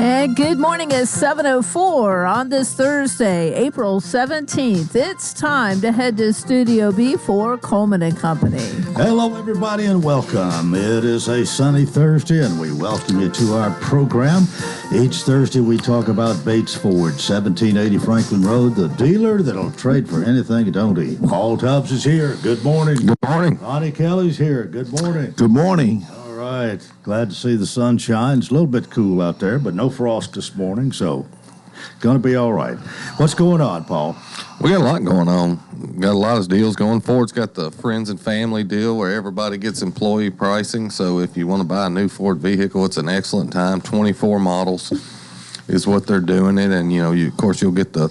And good morning at 7:04 on this Thursday, April 17th. It's time to head to Studio B for Coleman and Company. Hello, everybody, and welcome. It is a sunny Thursday, and we welcome you to our program. Each Thursday, we talk about Bates Ford, 1780 Franklin Road, the dealer that'll trade for anything you don't eat. Paul Tubbs is here. Good morning. Good morning. Ronnie Kelly's here. Good morning. Good morning. All right. Glad to see the sunshine. It's a little bit cool out there, but no frost this morning, so going to be all right. What's going on, Paul? We got a lot going on. Got a lot of deals going. Ford's got the friends and family deal where everybody gets employee pricing. So if you want to buy a new Ford vehicle, it's an excellent time. 24 models is what they're doing it. And, of course, you'll get the,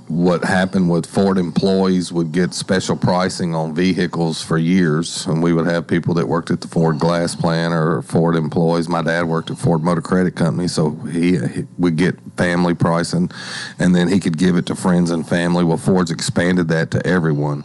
what happened with Ford employees would get special pricing on vehicles for years. And we would have people that worked at the Ford glass plant or Ford employees. My dad worked at Ford Motor Credit Company, so he would get family pricing, and then he could give it to friends and family. Well, Ford's expanded that to everyone.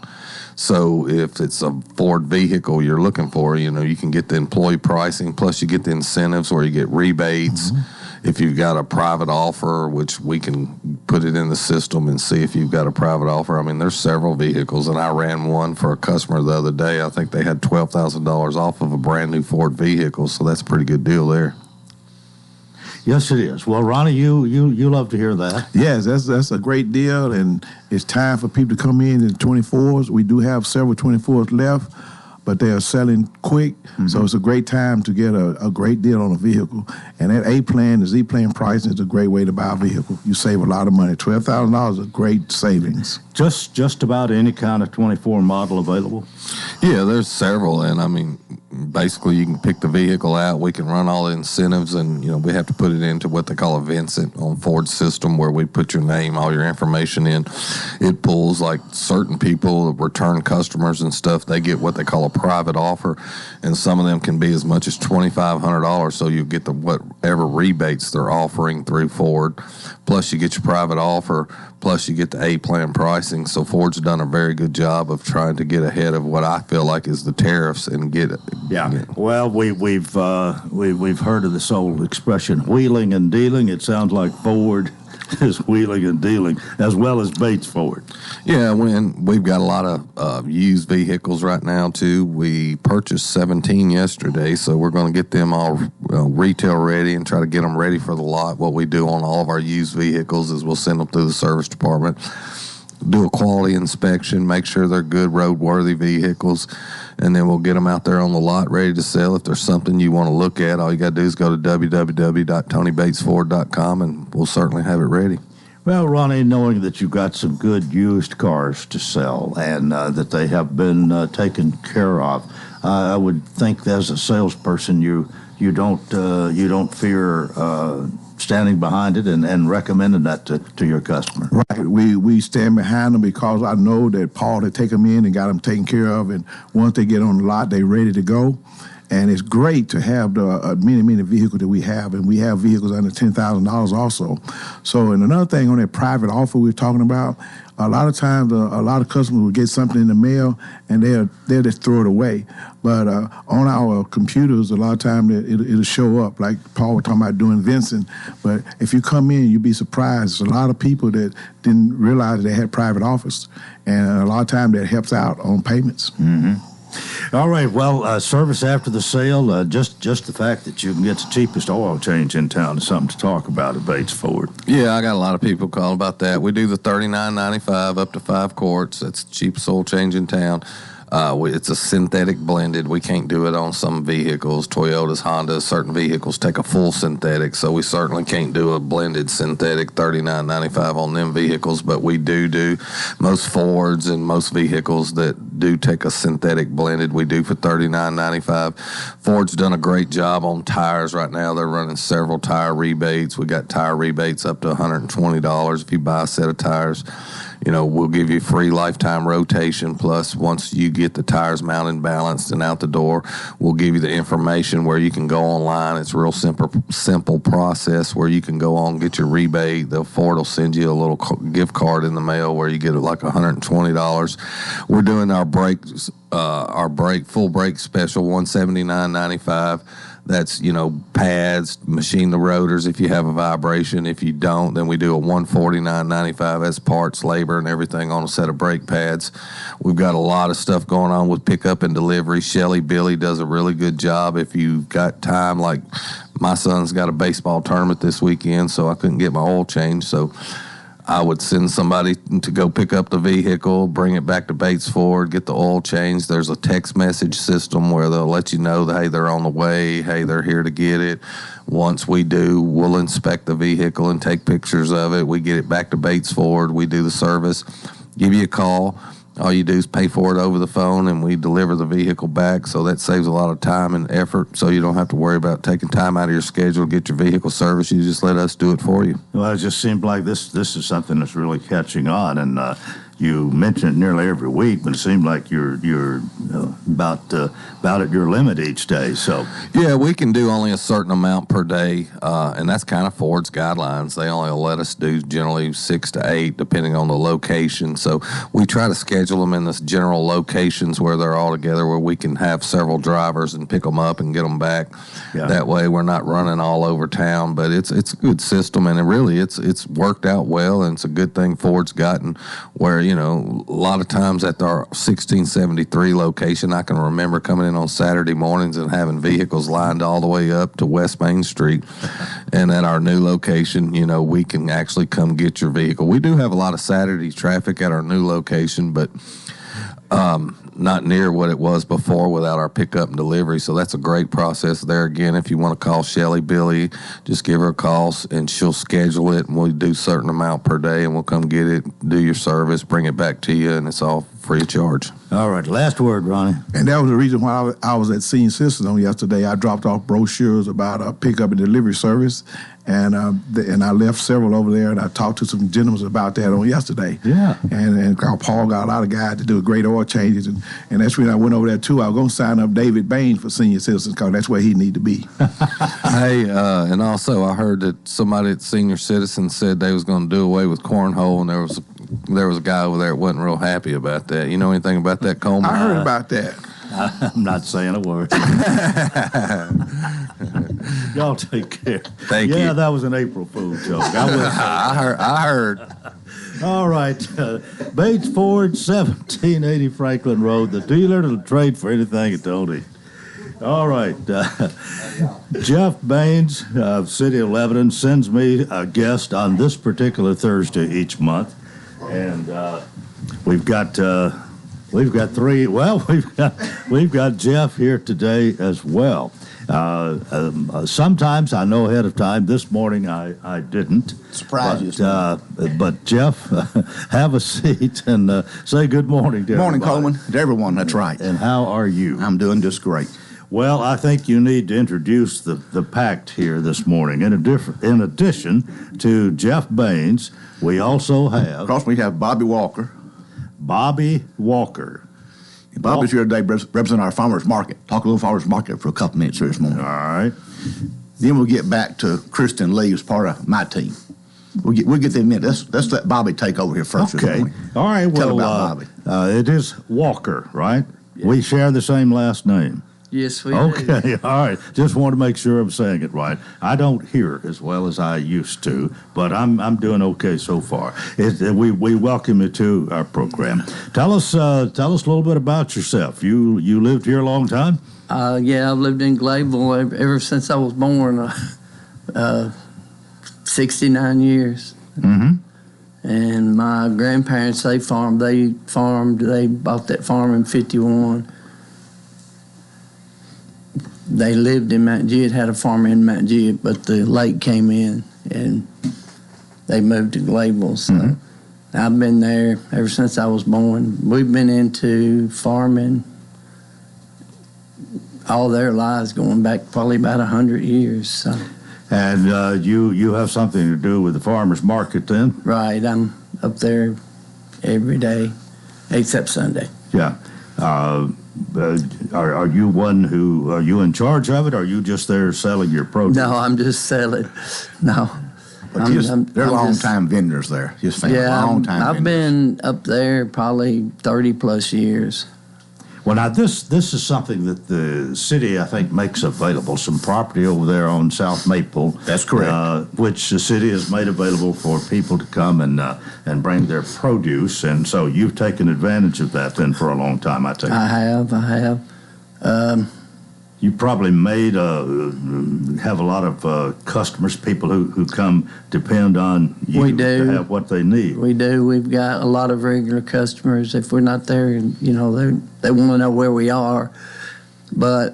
So if it's a Ford vehicle you're looking for, you can get the employee pricing, plus you get the incentives where you get rebates. Mm-hmm. If you've got a private offer, which we can put it in the system and see if you've got a private offer. I mean, there's several vehicles, and I ran one for a customer the other day. I think they had $12,000 off of a brand new Ford vehicle, so that's a pretty good deal there. Yes, it is. Well, Ronnie, you love to hear that. Yes, that's a great deal, and it's time for people to come in the 24s. We do have several 24s left, but they are selling quick, so it's a great time to get a great deal on a vehicle. And that A-Plan, the Z-Plan pricing is a great way to buy a vehicle. You save a lot of money. $12,000 is a great savings. Just about any kind of 24 model available? Yeah, there's several, and basically you can pick the vehicle out. We can run all the incentives, and we have to put it into what they call a Vincent on Ford's system, where we put your name, all your information in. It pulls, like certain people, return customers and stuff, they get what they call a private offer, and some of them can be as much as $2,500, so you get whatever rebates they're offering through Ford, plus you get your private offer, plus you get the A-Plan pricing. So Ford's done a very good job of trying to get ahead of what I feel like is the tariffs and get it. Yeah. Well, we've heard of this old expression, wheeling and dealing. It sounds like Ford is wheeling and dealing, as well as Bates Ford. Yeah, we've got a lot of used vehicles right now, too. We purchased 17 yesterday, so we're going to get them all retail ready and try to get them ready for the lot. What we do on all of our used vehicles is we'll send them through the service department, do a quality inspection, make sure they're good roadworthy vehicles, and then we'll get them out there on the lot ready to sell. If there's something you want to look at, all you got to do is go to www.tonybatesford.com, and we'll certainly have it ready. Well, Ronnie, knowing that you've got some good used cars to sell and that they have been taken care of, I would think that as a salesperson you don't fear standing behind it and recommending that to your customer. Right. We stand behind them because I know that Paul had taken them in and got them taken care of, and once they get on the lot, they're ready to go. And it's great to have the many vehicles that we have, and we have vehicles under $10,000 also. So, and another thing on that private offer we're talking about, a lot of times a lot of customers will get something in the mail and they'll just throw it away. But on our computers, a lot of times it'll show up, like Paul was talking about doing Vincent. But if you come in, you'll be surprised. There's a lot of people that didn't realize they had private offers, and a lot of times that helps out on payments. Mm-hmm. All right. Well, service after the sale, just the fact that you can get the cheapest oil change in town is something to talk about at Bates Ford. Yeah, I got a lot of people calling about that. We do the $39.95 up to 5 quarts. That's the cheapest oil change in town. It's a synthetic blended. We can't do it on some vehicles. Toyotas, Hondas, certain vehicles take a full synthetic, so we certainly can't do a blended synthetic $39.95 on them vehicles, but we do most Fords and most vehicles that do take a synthetic blended, we do for $39.95. Ford's done a great job on tires right now. They're running several tire rebates. We got tire rebates up to $120 if you buy a set of tires. We'll give you free lifetime rotation, plus once you get the tires mounted, balanced, and out the door, we'll give you the information where you can go online. It's a real simple process where you can go on, get your rebate. Ford will send you a little gift card in the mail where you get like $120. We're doing our full brake special, $179.95. That's, pads, machine the rotors if you have a vibration. If you don't, then we do a $149.95 as parts, labor, and everything on a set of brake pads. We've got a lot of stuff going on with pickup and delivery. Shelly Billy does a really good job. If you've got time, like my son's got a baseball tournament this weekend, so I couldn't get my oil changed, so I would send somebody to go pick up the vehicle, bring it back to Bates Ford, get the oil changed. There's a text message system where they'll let you know that, hey, they're on the way, hey, they're here to get it. Once we do, we'll inspect the vehicle and take pictures of it. We get it back to Bates Ford. We do the service, give you a call. All you do is pay for it over the phone, and we deliver the vehicle back, so that saves a lot of time and effort, so you don't have to worry about taking time out of your schedule to get your vehicle serviced. You just let us do it for you. Well, it just seemed like this is something that's really catching on, and you mention it nearly every week, but it seemed like you're about at your limit each day. So yeah, we can do only a certain amount per day, and that's kind of Ford's guidelines. They only let us do generally 6 to 8, depending on the location. So we try to schedule them in the general locations where they're all together, where we can have several drivers and pick them up and get them back. Yeah. That way, we're not running all over town. But it's a good system, and it's worked out well, and it's a good thing Ford's gotten where. A lot of times at our 1673 location, I can remember coming in on Saturday mornings and having vehicles lined all the way up to West Main Street. And at our new location, we can actually come get your vehicle. We do have a lot of Saturday traffic at our new location, but not near what it was before without our pickup and delivery. So that's a great process there. Again, if you want to call Shelly Billy, just give her a call and she'll schedule it, and we'll do a certain amount per day, and we'll come get it, do your service, bring it back to you, and it's all free of charge. All right, last word, Ronnie. And that was the reason why I was at Senior Citizens on yesterday. I dropped off brochures about a pickup and delivery service, and I left several over there, and I talked to some gentlemen about that on yesterday. Yeah. And Paul got a lot of guys to do great oil changes, and that's when I went over there too. I was going to sign up David Baines for Senior Citizens because that's where he need to be. Hey, and also I heard that somebody at Senior Citizens said they was going to do away with cornhole, and there was a guy over there that wasn't real happy about that. You know anything about that, Coleman? I heard about that. I'm not saying a word. Y'all take care. Thank you. Yeah, that was an April Fool joke. I heard. All right. Bates Ford, 1780 Franklin Road, the dealer to trade for anything at Tony. All right. Jeff Baines of City of Lebanon sends me a guest on this particular Thursday each month. And we've got three. Well, we've got Jeff here today as well. Sometimes I know ahead of time. This morning I didn't. Surprise you. But Jeff, have a seat and say good morning to everybody. Morning, Coleman. To everyone, that's right. And how are you? I'm doing just great. Well, I think you need to introduce the pact here this morning. In addition to Jeff Baines, we also have... Of course, we have Bobby Walker. Bobby Walker. Bobby's here today representing our farmers market. Talk a little farmers market for a couple minutes here this morning. All right. Then we'll get back to Kristen Lee as part of my team. We'll get them in. Let's let Bobby take over here first. Okay. All right. Tell about Bobby. It is Walker, right? Yeah. We share the same last name. Yes, we do. Okay, all right. Just want to make sure I'm saying it right. I don't hear as well as I used to, but I'm doing okay so far. We welcome you to our program. Tell us a little bit about yourself. You lived here a long time? Yeah, I've lived in Gladeville ever since I was born. 69 years. Mm-hmm. And my grandparents, they farmed. They bought that farm in 1951. They lived in Mount Juliet, had a farm in Mount Juliet, but the lake came in and they moved to Gladeville. So I've been there ever since I was born. We've been into farming all their lives, going back probably about 100 years. So. And you have something to do with the farmers market then? Right. I'm up there every day except Sunday. Yeah. Are you one who, are you in charge of it, or are you just there selling your produce? No, I'm just selling. No. But they're long-time vendors there. I've been up there probably 30-plus years. Well, now this is something that the city, I think, makes available. Some property over there on South Maple. That's correct. Which the city has made available for people to come and bring their produce. And so you've taken advantage of that then for a long time, I take it. I have. You probably have a lot of customers, people who come depend on you to have what they need. We do. We've got a lot of regular customers. If we're not there, you know, they want to know where we are. But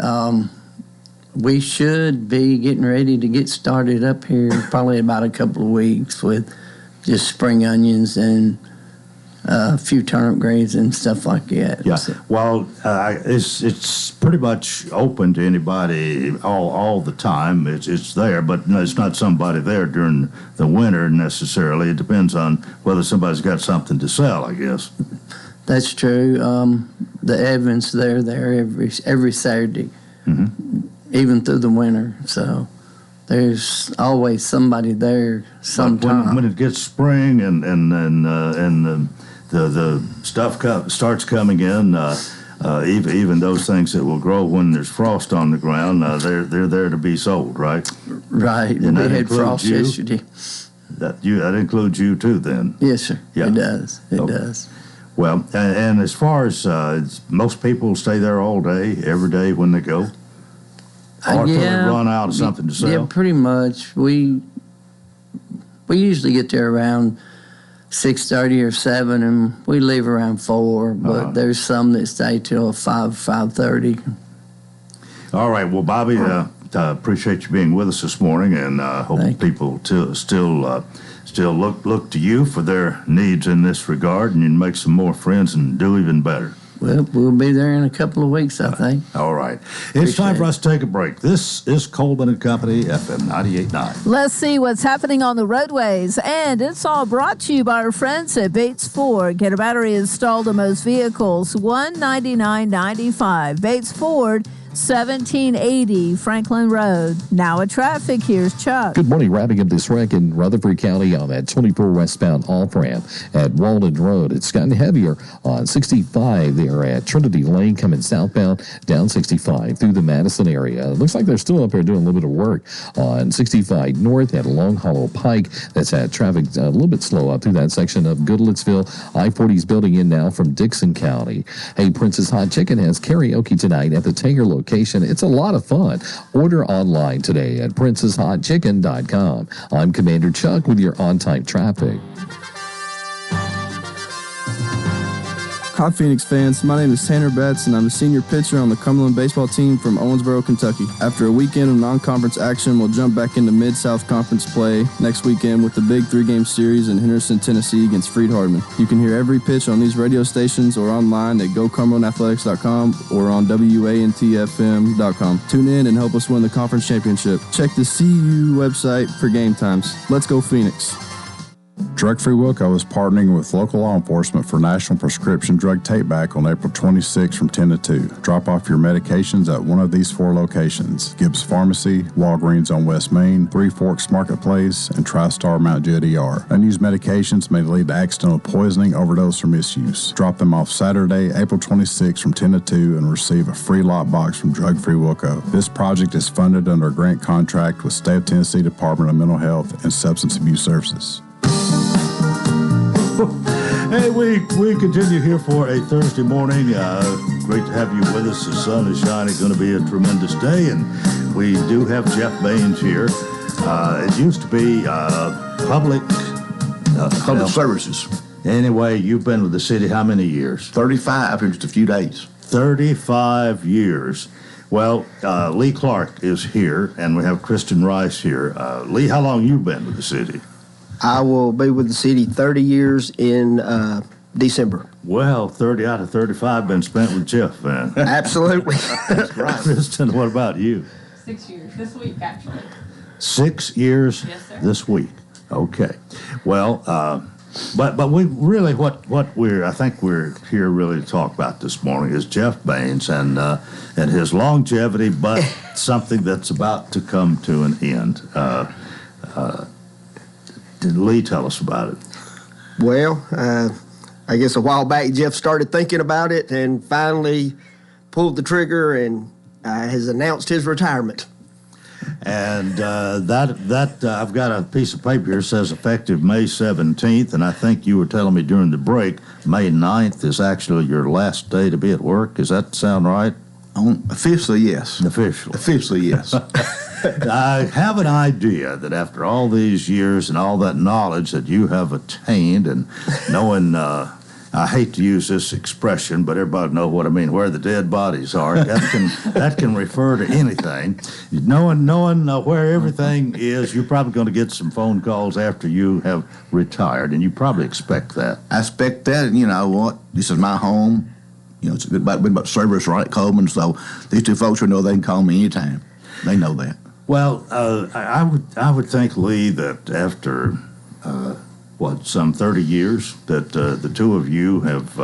we should be getting ready to get started up here probably about a couple of weeks with just spring onions and a few turnip greens and stuff like that. Yeah. Well, it's pretty much open to anybody all the time. It's there, but it's not somebody there during the winter necessarily. It depends on whether somebody's got something to sell, I guess. That's true. The Evans, they're there every Saturday, even through the winter. So there's always somebody there sometime. When it gets spring and the stuff starts coming in, even those things that will grow when there's frost on the ground, they're there to be sold, right? Right. And we had frost yesterday. That includes you too, then? Yes, sir. Yeah. It does. It does. Well, and as far as most people stay there all day, every day when they go, or till they run out of something to sell. Yeah, pretty much. We usually get there around 6:30 or 7, and we leave around 4. But there's some that stay till 5:30. All right. Well, Bobby, appreciate you being with us this morning, and hope people still look to you for their needs in this regard, and you make some more friends and do even better. Well, we'll be there in a couple of weeks, I think. All right. It's time for us to take a break. This is Coleman and Company, FM 98.9. Let's see what's happening on the roadways. And it's all brought to you by our friends at Bates Ford. Get a battery installed on most vehicles, $199.95. Bates Ford, 1780 Franklin Road. Now at traffic, here's Chuck. Good morning. Wrapping up this wreck in Rutherford County on that 24 westbound off-ramp at Walden Road. It's gotten heavier on 65 there at Trinity Lane coming southbound down 65 through the Madison area. It looks like they're still up there doing a little bit of work on 65 north at Long Hollow Pike. That's had traffic a little bit slow up through that section of Goodlettsville. I-40 is building in now from Dixon County. Hey, Princess Hot Chicken has karaoke tonight at the Tanger location. It's a lot of fun. Order online today at princesshotchicken.com. I'm Commander Chuck with your on-time traffic. Hi, Phoenix fans. My name is Tanner Betts, and I'm a senior pitcher on the Cumberland baseball team from Owensboro, Kentucky. After a weekend of non-conference action, we'll jump back into Mid-South Conference play next weekend with the big 3-game series in Henderson, Tennessee against Freed-Hardman. You can hear every pitch on these radio stations or online at gocumberlandathletics.com or on WANTFM.com. Tune in and help us win the conference championship. Check the CU website for game times. Let's go, Phoenix. Drug Free Wilco is partnering with local law enforcement for National Prescription Drug Take-Back on April 26 from 10 to 2. Drop off your medications at one of these 4 locations: Gibbs Pharmacy, Walgreens on West Main, Three Forks Marketplace, and TriStar Mount Judd ER. Unused medications may lead to accidental poisoning, overdose, or misuse. Drop them off Saturday, April 26 from 10 to 2 and receive a free lockbox from Drug Free Wilco. This project is funded under a grant contract with State of Tennessee Department of Mental Health and Substance Abuse Services. Hey, we continue here for a Thursday morning. Great to have you with us. The sun is shining. It's going to be a tremendous day, and we do have Jeff Baines here. It used to be public services. Anyway, you've been with the city how many years? 35 in just a few days. 35 years. Well, Lee Clark is here, and we have Kristen Rice here. Lee, how long you been with the city? I will be with the city 30 years in December. Well, 30 out of 35 been spent with Jeff, man. Absolutely. That's right. Kristen, what about you? 6 years this week, actually. 6 years this week. Okay. Well, but we really I think we're here really to talk about this morning is Jeff Baines and his longevity, but something that's about to come to an end. Did Lee tell us about it? Well, I guess a while back Jeff started thinking about it, and finally pulled the trigger and has announced his retirement. And I've got a piece of paper here that says effective May 17th, and I think you were telling me during the break, May 9th is actually your last day to be at work. Does that sound right? Officially, yes. Officially, yes. I have an idea that after all these years and all that knowledge that you have attained and knowing, I hate to use this expression, but everybody knows what I mean, where the dead bodies are, that can refer to anything. Knowing where everything is, you're probably going to get some phone calls after you have retired, and you probably expect that. I expect that, and you know what? This is my home. You know, it's been about service right at Coleman, so these two folks will know they can call me anytime. They know that. Well, I would think, Lee, that after some 30 years that the two of you have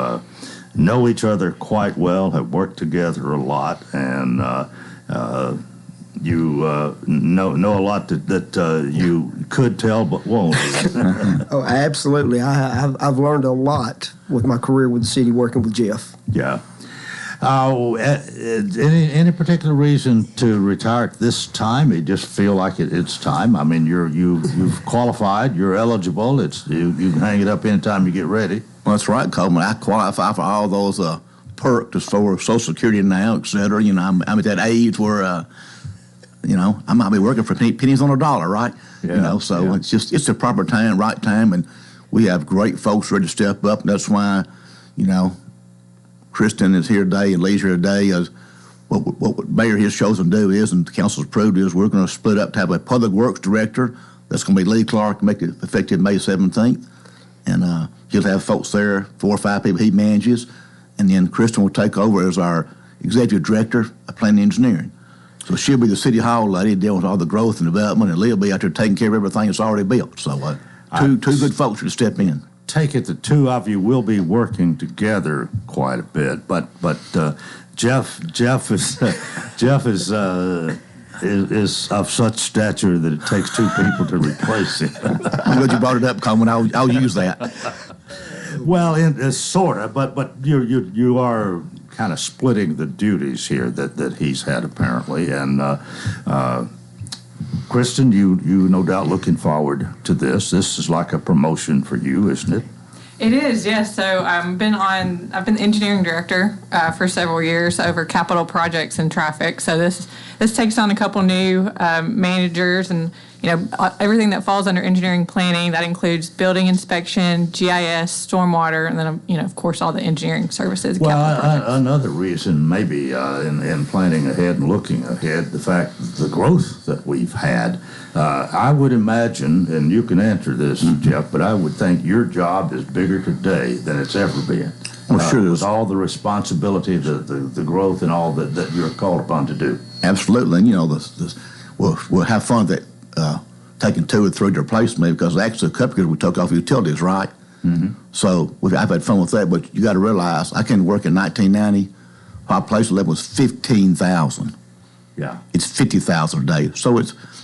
know each other quite well, have worked together a lot, and you know a lot that you could tell but won't. Oh, absolutely. I've learned a lot with my career with the city working with Jeff. Yeah. Any particular reason to retire at this time? You just feel like it's time. I mean, you've qualified. You're eligible. You can hang it up anytime you get ready. Well, that's right, Coleman. I qualify for all those perks as for Social Security now, et cetera. You know, I'm at that age where you know, I might be working for pennies on a dollar, right? Yeah, you know, so it's the proper time, right time, and we have great folks ready to step up. And that's why, you know, Kristen is here today and Lee's here today. What Mayor has chosen to do is, and the council's approved, is we're going to split up to have a public works director. That's going to be Lee Clark, make it effective May 17th. And he'll have folks there, 4 or 5 people he manages. And then Kristen will take over as our executive director of planning and engineering. So she'll be the city hall lady dealing with all the growth and development, and Lee will be out there taking care of everything that's already built. So two good folks to step in. Take it the two of you will be working together quite a bit, but Jeff is of such stature that it takes 2 people to replace him. I'm glad you brought it up, Coleman. I'll use that. Well, sort of, but you are kind of splitting the duties here that he's had apparently, and Kristen, you no doubt looking forward to this. This is like a promotion for you, isn't it? It is, yes. So I've been the engineering director for several years over capital projects and traffic. So this takes on a couple new managers, and everything that falls under engineering planning. That includes building inspection, GIS, stormwater, and then of course all the engineering services. Well, another reason maybe in planning ahead and looking ahead, the fact the growth that we've had. I would imagine, and you can answer this, Jeff, but I would think your job is bigger today than it's ever been. Well, sure. With all the responsibility, the growth, and all that you're called upon to do. Absolutely, and we'll have fun that taking 2 or 3 to replace me, because actually a couple of years we took off utilities, right? Mm-hmm. So I've had fun with that, but you got to realize I came to work in 1990. Our place level was 15,000. Yeah, it's 50,000 a day. So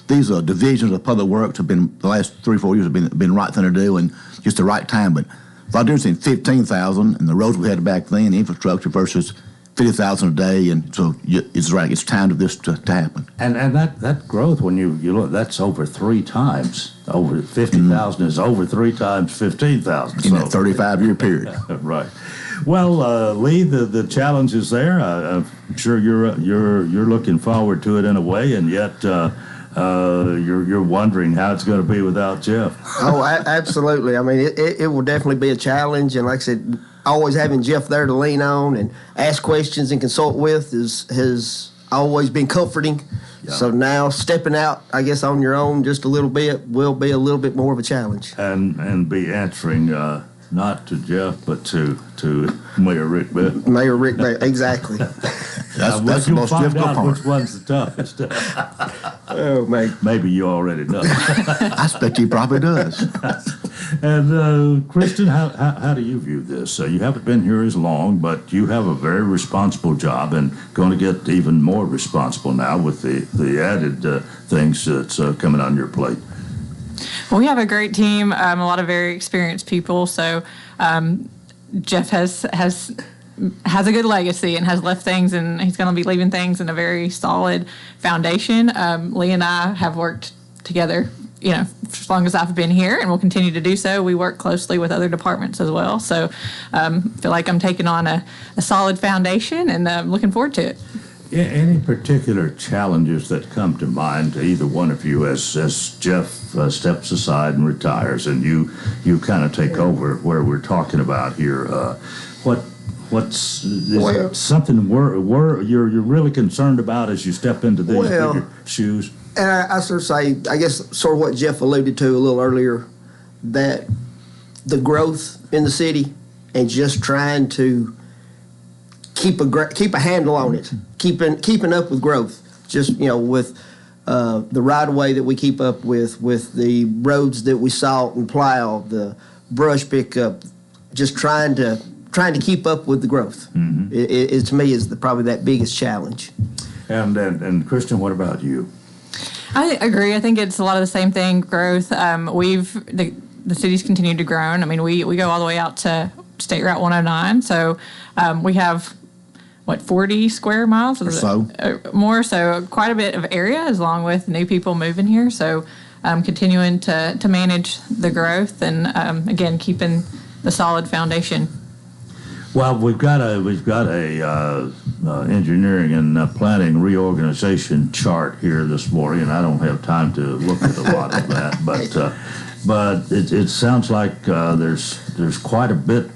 these divisions of public works have been the last 3 or 4 years have been the right thing to do and just the right time. But if I do saying 15,000 and the roads we had back then, infrastructure versus 50,000 a day, and so it's right. It's time for this to happen. And that growth, when you look, that's over 3 times. Over 50,000 is over 3 times 15,000 in a 35-year period. Right. Well, Lee, the challenge is there. I'm sure you're looking forward to it in a way, and yet you're wondering how it's going to be without Jeff. Oh, absolutely. I mean, it will definitely be a challenge, and like I said, always having Jeff there to lean on and ask questions and consult with has always been comforting. Yeah. So now stepping out, I guess, on your own just a little bit will be a little bit more of a challenge. And be answering not to Jeff, but to Mayor Rick Bett. Mayor Rick Bett, exactly. That's the most difficult part. Which one's the toughest? Oh, maybe you already know. I expect he probably does. And Kristen, how do you view this? You haven't been here as long, but you have a very responsible job and going to get even more responsible now with the added things that's coming on your plate. Well, we have a great team, a lot of very experienced people. So Jeff has has a good legacy and has left things, and he's going to be leaving things in a very solid foundation. Lee and I have worked together, for as long as I've been here, and we'll continue to do so. We work closely with other departments as well. So feel like I'm taking on a solid foundation, and I'm looking forward to it. Any particular challenges that come to mind to either one of you as Jeff steps aside and retires, and you kind of take over where we're talking about here? Something you're really concerned about as you step into these bigger shoes? And I sort of say, I guess, sort of what Jeff alluded to a little earlier, that the growth in the city and just trying to keep a handle on it, keeping up with growth. Just with the right of way that we keep up with the roads that we salt and plow, the brush pickup, just trying to keep up with the growth. Mm-hmm. It to me is probably that biggest challenge. And Kristen, what about you? I agree. I think it's a lot of the same thing. Growth. The city's continued to grow. I mean, we go all the way out to State Route 109. So we have 40 square miles or so more. So quite a bit of area, along with new people moving here. So continuing to manage the growth and again keeping the solid foundation. Well, we've got a engineering and planning reorganization chart here this morning, and I don't have time to look at a lot of that, but it sounds like there's quite a bit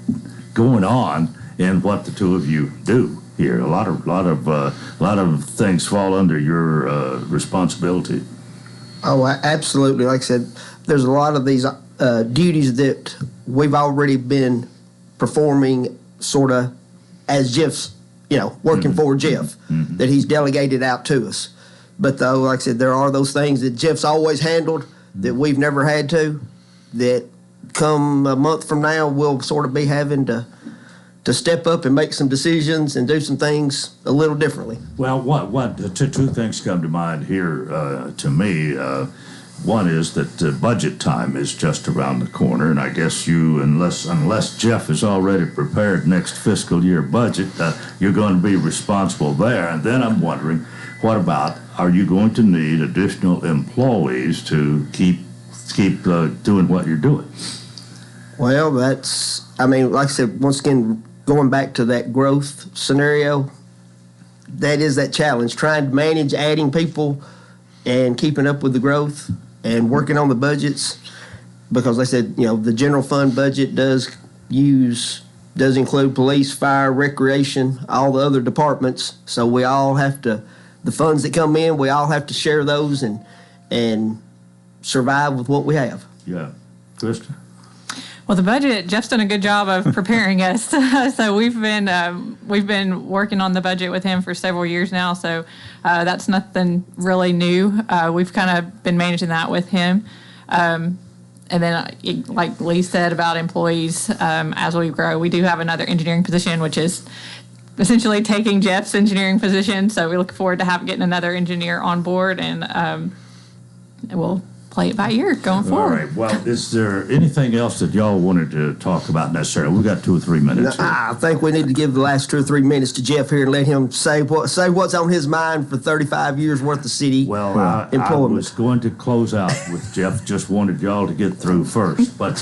going on in what the two of you do here. A lot of things fall under your responsibility. Oh, absolutely. Like I said, there's a lot of these duties that we've already been performing sort of as Jeff's, working for Jeff, that he's delegated out to us. But though, like I said, there are those things that Jeff's always handled that we've never had to, that come a month from now, we'll sort of be having to step up and make some decisions and do some things a little differently. Well, two things come to mind here to me. One is that budget time is just around the corner, and I guess you, unless Jeff is already prepared next fiscal year budget, you're going to be responsible there. And then I'm wondering, what about, are you going to need additional employees to keep doing what you're doing? Well, like I said, once again, going back to that growth scenario, that is that challenge, trying to manage adding people and keeping up with the growth and working on the budgets, because like I said, the general fund budget does include police, fire, recreation, all the other departments. So we all have to, the funds that come in, we all have to share those and survive with what we have. Yeah. Krista? Well, the budget, Jeff's done a good job of preparing us. So we've been working on the budget with him for several years now. So that's nothing really new. We've kind of been managing that with him. And then, like Lee said about employees, as we grow, we do have another engineering position, which is essentially taking Jeff's engineering position. So we look forward to getting another engineer on board, and we'll play it by ear going forward. All right. Well, is there anything else that y'all wanted to talk about necessarily? We've got 2 or 3 minutes here. I think we need to give the last 2 or 3 minutes to Jeff here and let him say what's on his mind for 35 years worth of city employment. I was going to close out with Jeff. Just wanted y'all to get through first. But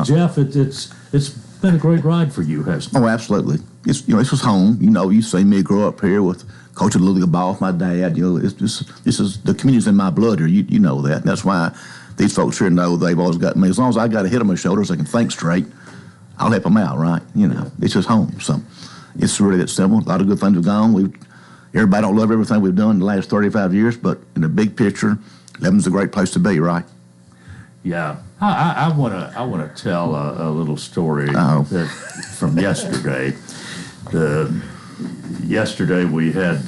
Jeff, it's been a great ride for you, hasn't it? Oh, absolutely. This was home. You see me grow up here with coaching Little League ball with my dad. This is the community's in my blood here. You know that. And that's why these folks here know they've always got me. As long as I got a head on my shoulders, I can think straight, I'll help them out, right? It's just home. So it's really that simple. A lot of good things have gone. Everybody don't love everything we've done in the last 35 years, but in the big picture, Lebanon's a great place to be, right? Yeah. I want to tell a little story from yesterday. Yesterday we had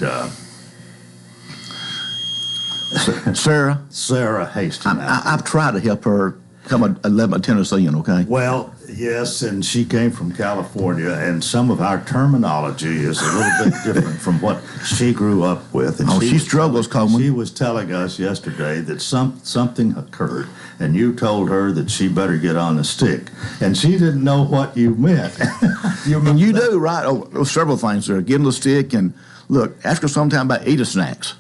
Sarah Hastings. I've tried to help her come a Tennessean, okay? Well, Yes, and she came from California, and some of our terminology is a little bit different from what she grew up with. And she struggles, Coleman. She was telling us yesterday that something occurred, and you told her that she better get on the stick, and she didn't know what you meant. And you do, right? Oh, several things there. Give them the stick, and look, ask her sometime about Eat-A snacks.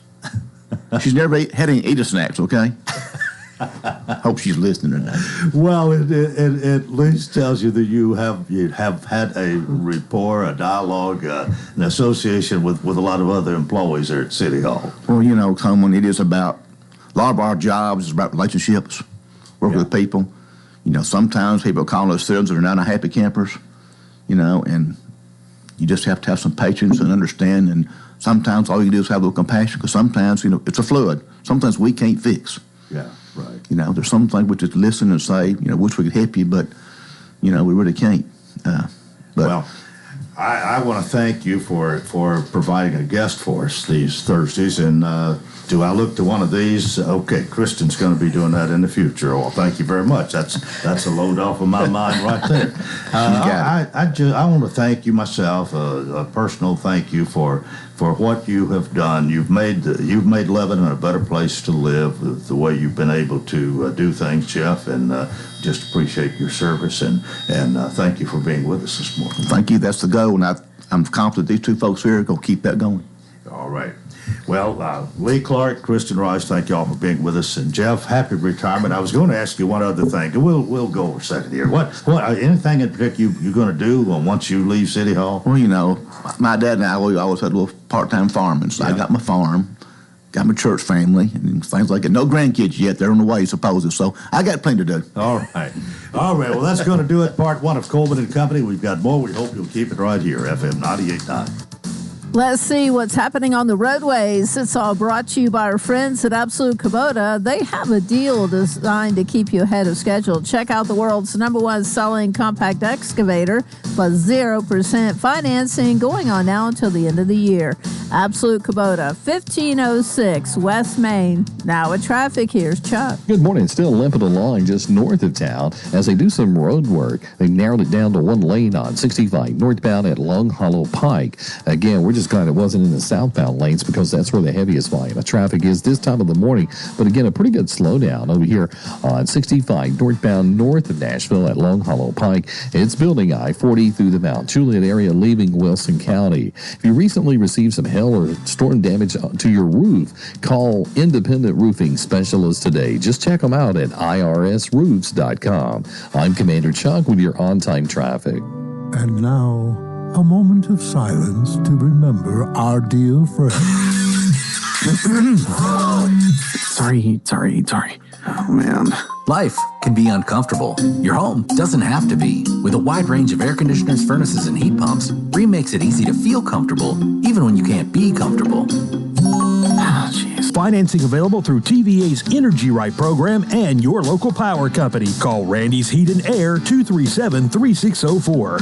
She's never had any Eat-A snacks, okay? Hope she's listening today. Well, it at least tells you that you have had a rapport, a dialogue, an association with a lot of other employees there at City Hall. Well, you know, Coleman, it is about, a lot of our jobs is about relationships, working with people. You know, sometimes people call us citizens that are not happy campers, you know, and you just have to have some patience and understand, and sometimes all you can do is have a little compassion, because sometimes, you know, it's a fluid. Sometimes we can't fix. Yeah. Right. You know, there's some things we just listen and say, you know, wish we could help you, but, you know, we really can't. Well, I want to thank you for providing a guest for us these Thursdays. And do I look to one of these? Okay, Kristen's going to be doing that in the future. Well, thank you very much. That's a load off of my mind right there. I want to thank you myself, a personal thank you for what you have done. You've made Lebanon a better place to live, the way you've been able to do things, Jeff, and just appreciate your service, and thank you for being with us this morning. Thank you. That's the goal, and I'm confident these two folks here are going to keep that going. All right. Well, Lee Clark, Kristen Rice, thank you all for being with us. And Jeff, happy retirement. I was going to ask you one other thing. We'll go over a second here. What anything in particular you're going to do once you leave City Hall? Well, you know, my dad and I, we always had a little part-time farming. So I got my farm, got my church family, and things like that. No grandkids yet. They're on the way, supposedly. So I got plenty to do. All right. Well, that's going to do it. Part one of Coleman and Company. We've got more. We hope you'll keep it right here, FM 98.9. Let's see what's happening on the roadways. It's all brought to you by our friends at Absolute Kubota. They have a deal designed to keep you ahead of schedule. Check out the world's #1 selling compact excavator plus 0% financing going on now until the end of the year. Absolute Kubota, 1506 West Main. Now with traffic, here's Chuck. Good morning. Still limping along just north of town as they do some road work. They've narrowed it down to one lane on 65 northbound at Long Hollow Pike. Again, we're just glad it wasn't in the southbound lanes because that's where the heaviest volume of traffic is this time of the morning. But again, a pretty good slowdown over here on 65 northbound north of Nashville at Long Hollow Pike. It's building I-40 through the Mount Juliet area leaving Wilson County. If you recently received some hail or storm damage to your roof, call Independent Roofing Specialists today. Just check them out at irsroofs.com. I'm Commander Chuck with your on-time traffic. And now, a moment of silence to remember our dear friend. Sorry. Oh, man. Life can be uncomfortable. Your home doesn't have to be. With a wide range of air conditioners, furnaces, and heat pumps, Rheem makes it easy to feel comfortable, even when you can't be comfortable. Oh, geez. Financing available through TVA's Energy Right program and your local power company. Call Randy's Heat and Air 237-3604.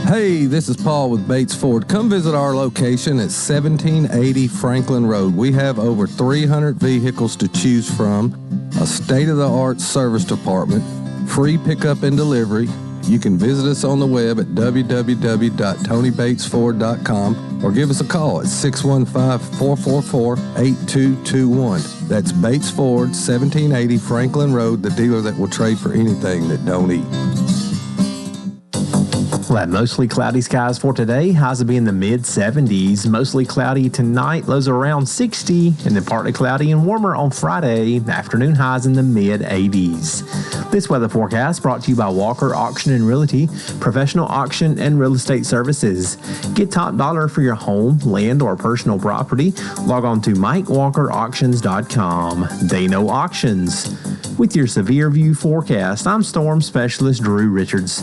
Hey, this is Paul with Bates Ford. Come visit our location at 1780 Franklin Road. We have over 300 vehicles to choose from, a state-of-the-art service department, free pickup and delivery. You can visit us on the web at www.tonybatesford.com or give us a call at 615-444-8221. That's Bates Ford, 1780 Franklin Road, the dealer that will trade for anything that don't eat. We'll have mostly cloudy skies for today. Highs will be in the mid-70s. Mostly cloudy tonight. Lows are around 60. And then partly cloudy and warmer on Friday. Afternoon highs in the mid-80s. This weather forecast brought to you by Walker Auction and Realty, professional auction and real estate services. Get top dollar for your home, land, or personal property. Log on to MikeWalkerAuctions.com. They know auctions. With your severe view forecast, I'm Storm Specialist Drew Richards.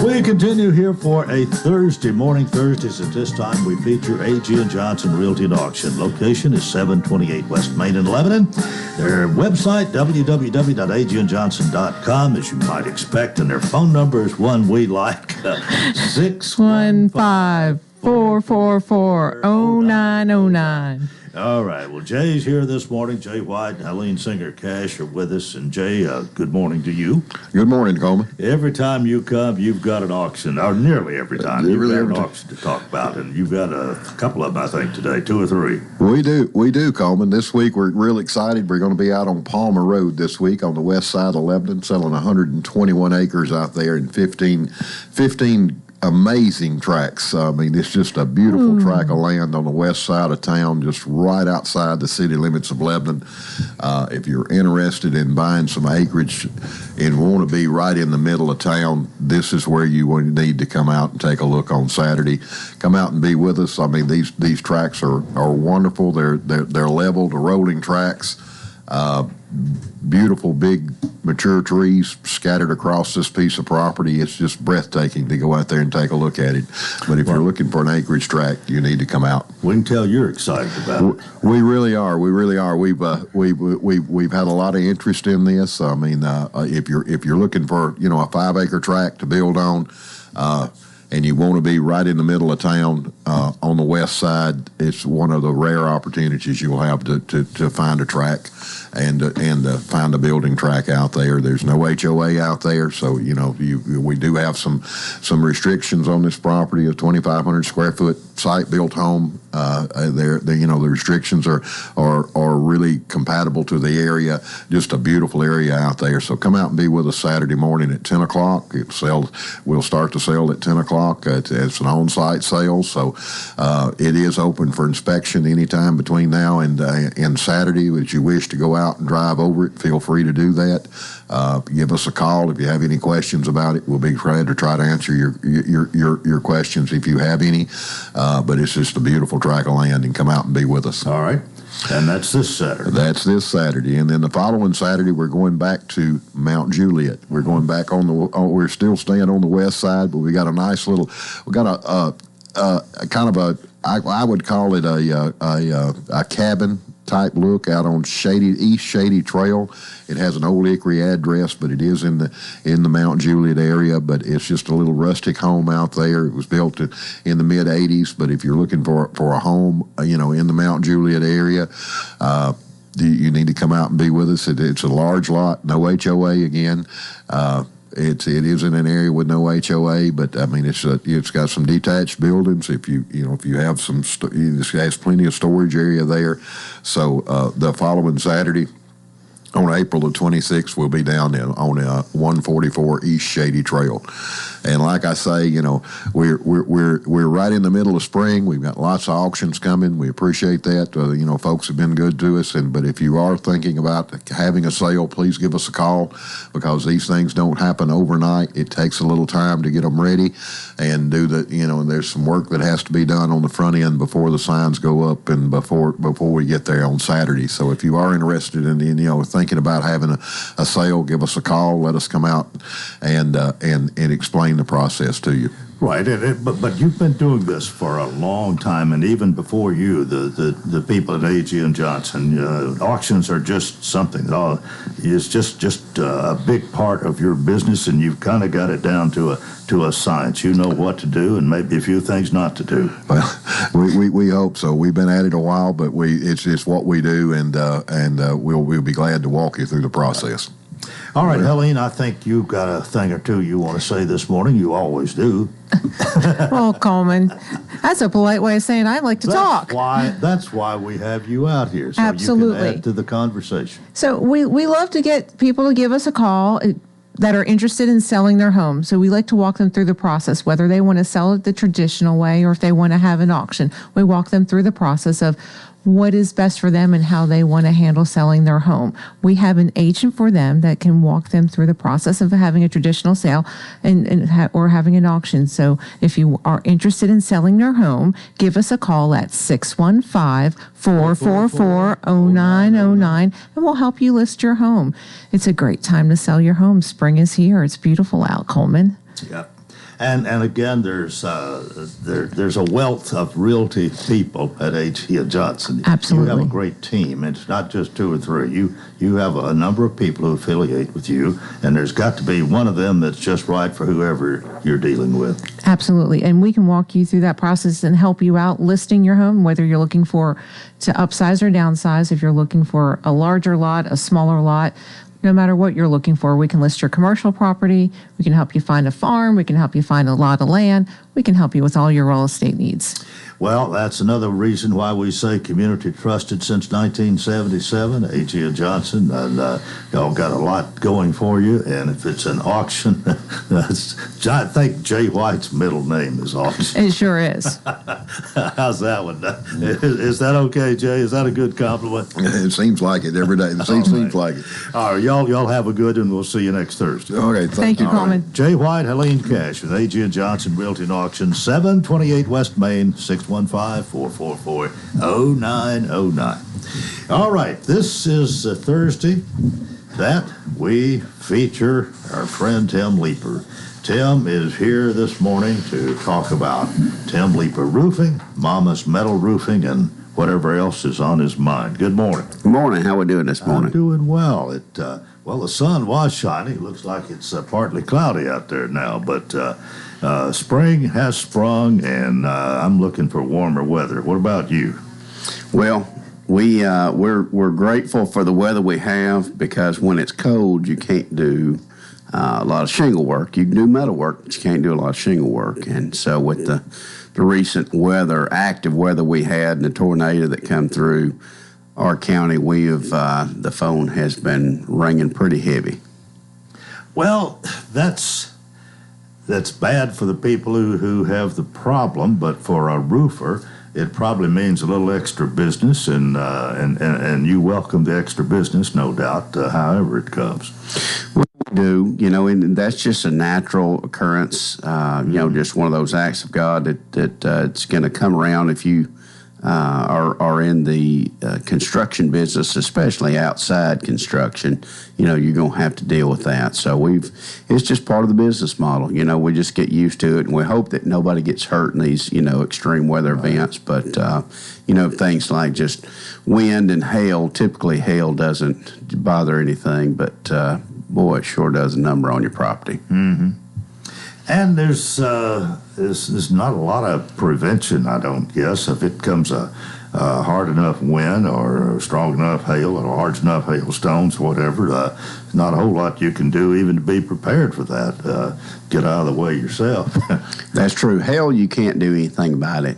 We continue here for a Thursday morning. Thursdays at this time, we feature A.G. & Johnson Realty and Auction. Location is 728 West Main in Lebanon. Their website, www.agandjohnson.com, as you might expect, and their phone number is one we like, 615 444-0909. All right. Well, Jay's here this morning. Jay White and Helene Singer Cash are with us. And Jay, good morning to you. Good morning, Coleman. Every time you come, you've got an auction, or nearly every time you've got an auction to talk about. And you've got a couple of them, I think, today, 2 or 3. We do, Coleman. This week we're real excited. We're going to be out on Palmer Road this week on the west side of Lebanon, selling 121 acres out there and 15 amazing tracks. I mean, it's just a beautiful tract of land on the west side of town, just right outside the city limits of Lebanon. If you're interested in buying some acreage and want to be right in the middle of town, this is where you need to come out and take a look on Saturday. Come out and be with us. I mean, these tracks are wonderful. They're leveled, rolling tracks. Beautiful, big, mature trees scattered across this piece of property. It's just breathtaking to go out there and take a look at it. But if you're looking for an acreage tract, you need to come out. We can tell you're excited about it. We really are. We really are. We've had a lot of interest in this. I mean, if you're looking for a 5-acre tract to build on, and you want to be right in the middle of town on the west side, it's one of the rare opportunities you'll have to find a tract and find a building tract out there. There's no HOA out there, so we do have some restrictions on this property. A 2,500 square foot site built home. The restrictions are really compatible to the area. Just a beautiful area out there. So come out and be with us Saturday morning at 10 o'clock. We'll start the sale at 10 o'clock. It's an on-site sale, so it is open for inspection anytime between now and Saturday. If you wish to go out and drive over it, feel free to do that. Give us a call if you have any questions about it. We'll be glad to try to answer your questions if you have any. But it's just a beautiful tract of land, and come out and be with us. All right. And that's this Saturday. That's this Saturday. And then the following Saturday, we're going back to Mount Juliet. We're going back we're still staying on the west side, but we got a nice little, I would call it a cabin type look out on East Shady Trail. It has an Old Hickory address, but it is in the Mount Juliet area. But it's just a little rustic home out there. It was built in the mid '80s. But if you're looking for a home, in the Mount Juliet area, you need to come out and be with us. It's a large lot, no HOA again. It is in an area with no HOA, but I mean it's got some detached buildings. If you have it has plenty of storage area there. So the following Saturday, on April the 26th, we'll be down on 144 East Shady Trail. And like I say, we're right in the middle of spring. We've got lots of auctions coming. We appreciate that. Folks have been good to us. But if you are thinking about having a sale, please give us a call, because these things don't happen overnight. It takes a little time to get them ready and do and there's some work that has to be done on the front end before the signs go up and before we get there on Saturday. So if you are interested in thinking about having a sale, give us a call. Let us come out and explain the process to you. Right, but you've been doing this for a long time, and even before you, the people at A.G. and Johnson, auctions are just something that is just a big part of your business, and you've kind of got it down to a science. You know what to do, and maybe a few things not to do. Well, we hope so. We've been at it a while, but it's what we do, and we'll be glad to walk you through the process. All right, Helene, I think you've got a thing or two you want to say this morning. You always do. Well, Coleman, that's a polite way of saying I'd like to talk. That's why we have you out here, so Absolutely. You can add to the conversation. So we love to get people to give us a call that are interested in selling their home. So we like to walk them through the process, whether they want to sell it the traditional way or if they want to have an auction. We walk them through the process of what is best for them and how they want to handle selling their home. We have an agent for them that can walk them through the process of having a traditional sale or having an auction. So if you are interested in selling their home, give us a call at 615-444-0909 and we'll help you list your home. It's a great time to sell your home. Spring is here. It's beautiful out, Coleman. Yep. And again, there's a wealth of realty people at H.E. Johnson. Absolutely. You have a great team. It's not just two or three. You have a number of people who affiliate with you, and there's got to be one of them that's just right for whoever you're dealing with. Absolutely. And we can walk you through that process and help you out listing your home, whether you're looking to upsize or downsize, if you're looking for a larger lot, a smaller lot. No matter what you're looking for, we can list your commercial property. We can help you find a farm. We can help you find a lot of land. We can help you with all your real estate needs. Well, that's another reason why we say community trusted since 1977. H.E. Johnson, and y'all got a lot going for you. And if it's an auction, I think Jay White's middle name is auction. It sure is. How's that one? Is that okay, Jay? Is that a good compliment? It seems like it every day. It seems like it. All right, y'all have a good one. We'll see you next Thursday. Okay, thank you, Coleman. Right. Jay White, Helene Cash with H.E. Johnson Realty and Auction, 728 West Main, 615-444-0909. All right, this is Thursday that we feature our friend Tim Leeper. Tim is here this morning to talk about Tim Leeper Roofing, Mama's Metal Roofing, and whatever else is on his mind. Good morning. Good morning. How are we doing this morning? I'm doing well. Well, the sun was shining. It looks like it's partly cloudy out there now, but spring has sprung, and I'm looking for warmer weather. What about you? Well, we're grateful for the weather we have, because when it's cold, you can't do a lot of shingle work. You can do metal work, but you can't do a lot of shingle work. And so with the recent weather, active weather we had, and the tornado that come through our county, the phone has been ringing pretty heavy. Well, that's bad for the people who have the problem, but for a roofer, it probably means a little extra business, and you welcome the extra business, no doubt, however it comes. We do, and that's just a natural occurrence, just one of those acts of God that it's going to come around if you are in the construction business, especially outside construction. You're going to have to deal with that. So it's just part of the business model. We just get used to it, and we hope that nobody gets hurt in these, extreme weather events. But, things like just wind and hail, typically hail doesn't bother anything, but, boy, it sure does a number on your property. Mm-hmm. And there's not a lot of prevention, I don't guess, if it comes a hard enough wind or strong enough hail or large enough hailstones, whatever. Not a whole lot you can do even to be prepared for that. Get out of the way yourself. That's true. Hail, you can't do anything about it.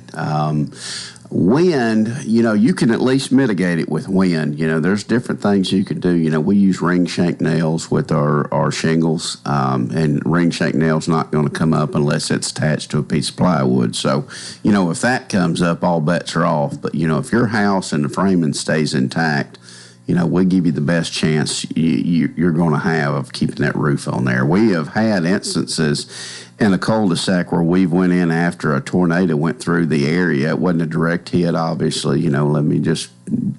Wind, you can at least mitigate it with wind. There's different things you can do. We use ring shank nails with our shingles, and ring shank nails not going to come up unless it's attached to a piece of plywood. So, if that comes up, all bets are off. But, if your house and the framing stays intact, we give you the best chance you're going to have of keeping that roof on there. We have had instances in a cul-de-sac where we went in after a tornado went through the area. It wasn't a direct hit, obviously. Let me just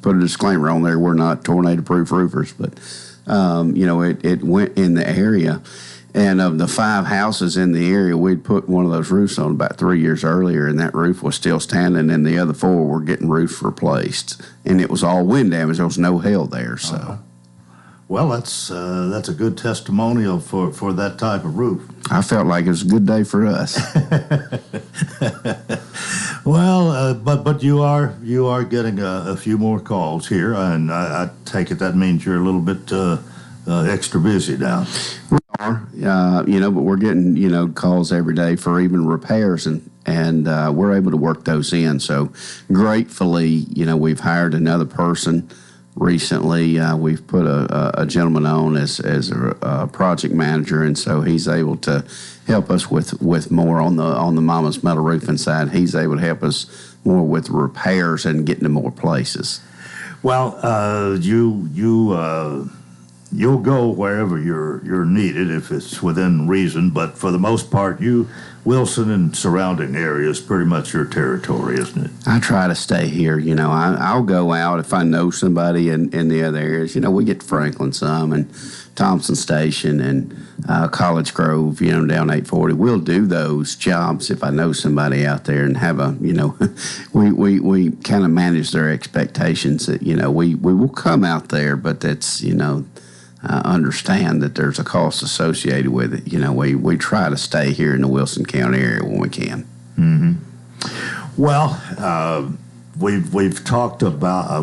put a disclaimer on there. We're not tornado-proof roofers, but, it went in the area. And of the 5 houses in the area, we'd put one of those roofs on about 3 years earlier, and that roof was still standing, and the other 4 were getting roofs replaced. And it was all wind damage. There was no hail there, so. Uh-huh. Well, that's a good testimonial for that type of roof. I felt like it was a good day for us. Well, but you are getting a few more calls here, and I take it that means you're a little bit extra busy now. We are, but we're getting calls every day for even repairs, and we're able to work those in. So gratefully, we've hired another person. Recently, we've put a gentleman on as a project manager, and so he's able to help us with more on the Mama's Metal Roofing side. He's able to help us more with repairs and getting to more places. Well, you'll go wherever you're needed if it's within reason, but for the most part, Wilson and surrounding areas, pretty much your territory, isn't it? I try to stay here. I'll go out if I know somebody in the other areas. We get to Franklin some, and Thompson Station and College Grove, down 840. We'll do those jobs if I know somebody out there and have a, we kind of manage their expectations that, we will come out there, but that's, understand that there's a cost associated with it. We try to stay here in the Wilson County area when we can. Mm-hmm. Well, we've talked about a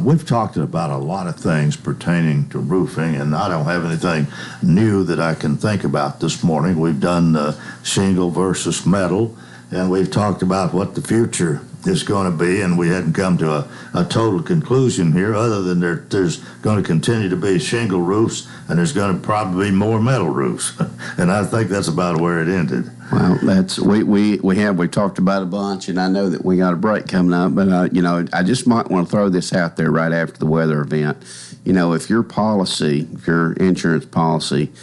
lot of things pertaining to roofing, and I don't have anything new that I can think about this morning. We've done shingle versus metal, and we've talked about what the future is going to be, and we hadn't come to a total conclusion here, other than there's going to continue to be shingle roofs, and there's going to probably be more metal roofs, and I think that's about where it ended. Well, that's we talked about a bunch, and I know that we got a break coming up, but I just might want to throw this out there right after the weather event. If your insurance policy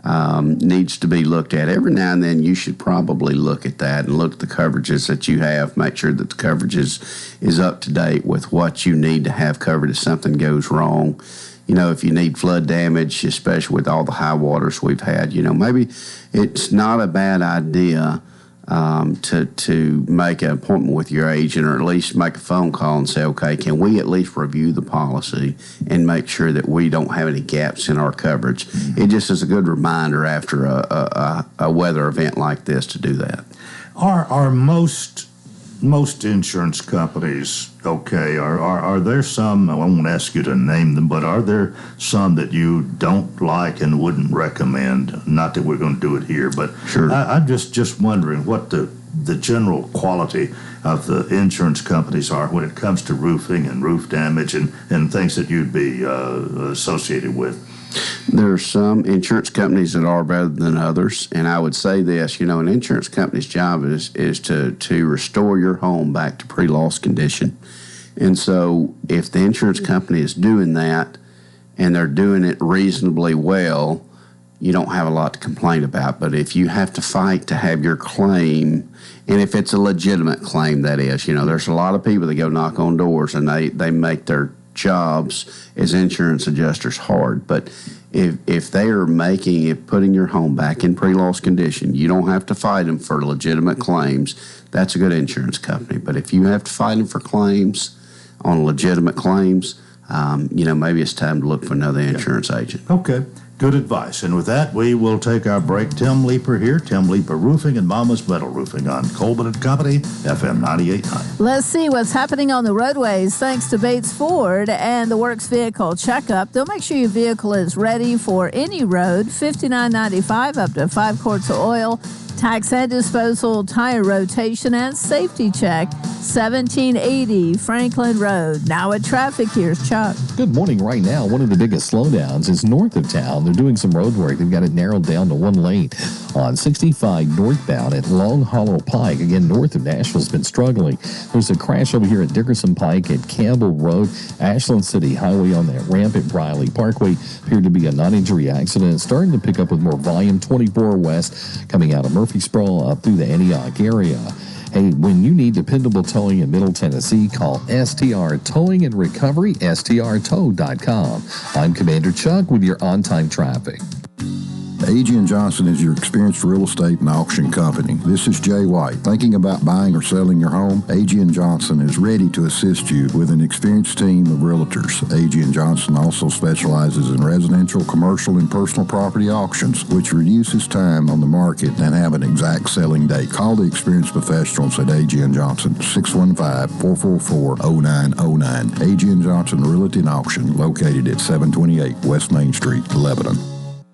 needs to be looked at every now and then, you should probably look at that and look at the coverages that you have. Make sure that the coverage is up to date with what you need to have covered if something goes wrong. If you need flood damage, especially with all the high waters we've had, maybe it's not a bad idea to make an appointment with your agent, or at least make a phone call and say, okay, can we at least review the policy and make sure that we don't have any gaps in our coverage? Mm-hmm. It just is a good reminder after a weather event like this to do that. Are most insurance companies okay? Are there some, I won't ask you to name them, but are there some that you don't like and wouldn't recommend? Not that we're going to do it here, but sure. I'm just wondering what the general quality of the insurance companies are when it comes to roofing and roof damage and things that you'd be associated with. There are some insurance companies that are better than others, and I would say this, an insurance company's job is to restore your home back to pre-loss condition. And so if the insurance company is doing that and they're doing it reasonably well, you don't have a lot to complain about. But if you have to fight to have your claim, and if it's a legitimate claim, that is, there's a lot of people that go knock on doors and they make their jobs as insurance adjusters hard. But if they are putting your home back in pre-loss condition, you don't have to fight them for legitimate claims. That's a good insurance company. But if you have to fight them for claims on legitimate claims, maybe it's time to look for another insurance agent. Okay. Good advice. And with that, we will take our break. Tim Leeper here, Tim Leeper Roofing and Mama's Metal Roofing on Coleman & Company, FM 98.9. Let's see what's happening on the roadways thanks to Bates Ford and the Works Vehicle Checkup. They'll make sure your vehicle is ready for any road. $59.95 up to 5 quarts of oil. Tax and disposal, tire rotation, and safety check. 1780 Franklin Road. Now at traffic, here's Chuck. Good morning. Right now, one of the biggest slowdowns is north of town. They're doing some road work. They've got it narrowed down to one lane on 65 northbound at Long Hollow Pike. Again, north of Nashville's been struggling. There's a crash over here at Dickerson Pike at Campbell Road. Ashland City Highway on that ramp at Briley Parkway appeared to be a non-injury accident. It's starting to pick up with more volume. 24 west coming out of Murfreesboro up through the Antioch area. Hey, when you need dependable towing in Middle Tennessee, call STR Towing and Recovery, strtow.com. I'm Commander Chuck with your on-time traffic. A.G. & Johnson is your experienced real estate and auction company. This is Jay White. Thinking about buying or selling your home? A.G. & Johnson is ready to assist you with an experienced team of realtors. A.G. & Johnson also specializes in residential, commercial, and personal property auctions, which reduces time on the market and have an exact selling date. Call the experienced professionals at A.G. & Johnson, 615-444-0909. A.G. & Johnson Realty and Auction, located at 728 West Main Street, Lebanon.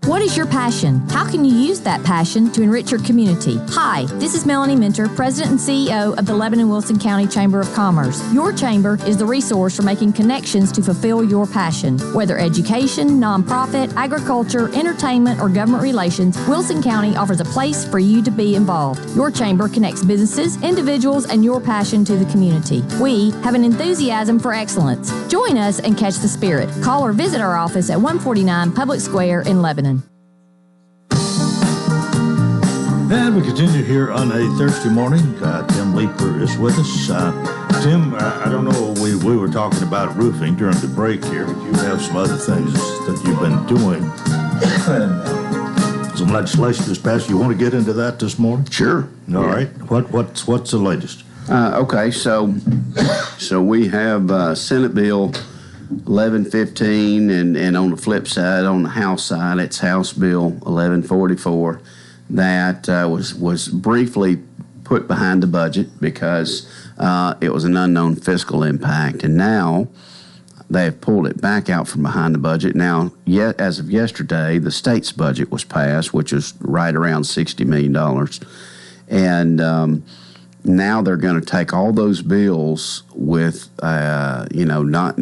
What is your passion? How can you use that passion to enrich your community? Hi, this is Melanie Minter, President and CEO of the Lebanon-Wilson County Chamber of Commerce. Your chamber is the resource for making connections to fulfill your passion. Whether education, nonprofit, agriculture, entertainment, or government relations, Wilson County offers a place for you to be involved. Your chamber connects businesses, individuals, and your passion to the community. We have an enthusiasm for excellence. Join us and catch the spirit. Call or visit our office at 149 Public Square in Lebanon. And we continue here on a Thursday morning. Tim Leeper is with us. Tim, I don't know, we were talking about roofing during the break here, but you have some other things that you've been doing Some legislation is passed. You want to get into that this morning? Sure. All right. What's the latest? Okay, so we have Senate Bill 1115, and on the flip side, on the House side, it's House Bill 1144 that was briefly put behind the budget because it was an unknown fiscal impact, and now they have pulled it back out from behind the budget. Now, yet as of yesterday, the state's budget was passed, which is right around $60 million, and now they're going to take all those bills with, not